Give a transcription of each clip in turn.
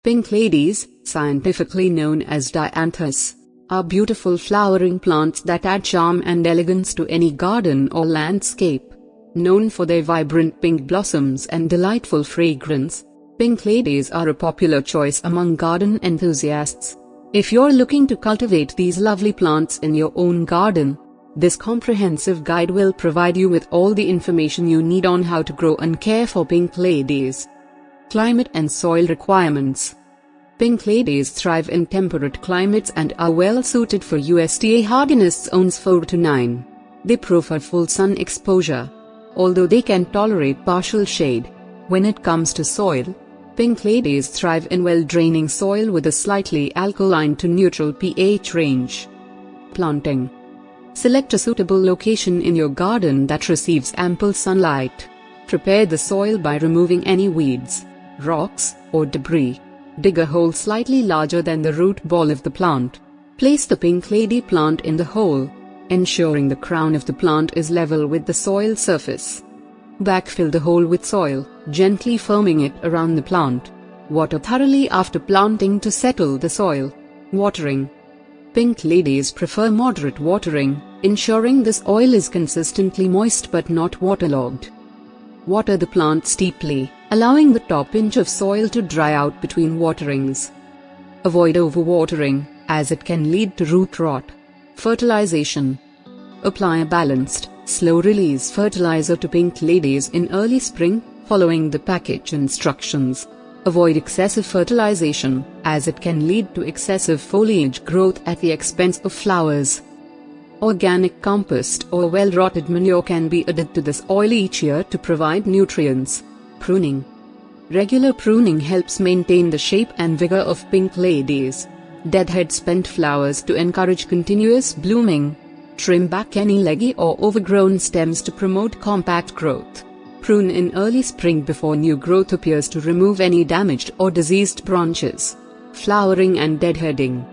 Pink ladies, scientifically known as Dianthus, are beautiful flowering plants that add charm and elegance to any garden or landscape. Known for their vibrant pink blossoms and delightful fragrance, pink ladies are a popular choice among garden enthusiasts. If you're looking to cultivate these lovely plants in your own garden, this comprehensive guide will provide you with all the information you need on how to grow and care for pink ladies. Climate and soil requirements. Pink ladies thrive in temperate climates and are well suited for USDA hardiness zones 4 to 9. They prefer full sun exposure, although they can tolerate partial shade. When it comes to soil, pink ladies thrive in well-draining soil with a slightly alkaline to neutral pH range. Planting. Select a suitable location in your garden that receives ample sunlight. Prepare the soil by removing any weeds, rocks, or debris. Dig a hole slightly larger than the root ball of the plant. Place the pink lady plant in the hole, ensuring the crown of the plant is level with the soil surface. Backfill the hole with soil, gently firming it around the plant. Water thoroughly after planting to settle the soil. Watering. Pink ladies prefer moderate watering, ensuring the soil is consistently moist but not waterlogged. Water the plant steeply, allowing the top inch of soil to dry out between waterings. Avoid overwatering, as it can lead to root rot. Fertilization. Apply a balanced, slow-release fertilizer to pink ladies in early spring, following the package instructions. Avoid excessive fertilization, as it can lead to excessive foliage growth at the expense of flowers. Organic compost or well-rotted manure can be added to the soil each year to provide nutrients. Pruning. Regular pruning helps maintain the shape and vigor of pink ladies. Deadhead spent flowers to encourage continuous blooming. Trim back any leggy or overgrown stems to promote compact growth. Prune in early spring before new growth appears to remove any damaged or diseased branches. Flowering and deadheading.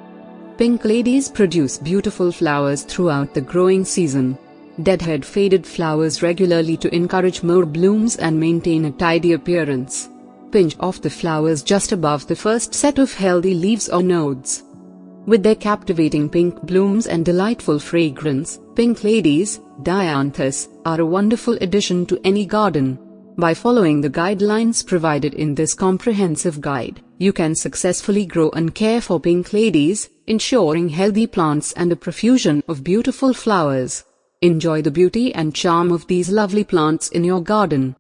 Pink ladies produce beautiful flowers throughout the growing season. Deadhead faded flowers regularly to encourage more blooms and maintain a tidy appearance. Pinch off the flowers just above the first set of healthy leaves or nodes. With their captivating pink blooms and delightful fragrance, pink ladies, Dianthus, are a wonderful addition to any garden. By following the guidelines provided in this comprehensive guide, you can successfully grow and care for pink ladies, ensuring healthy plants and a profusion of beautiful flowers. Enjoy the beauty and charm of these lovely plants in your garden.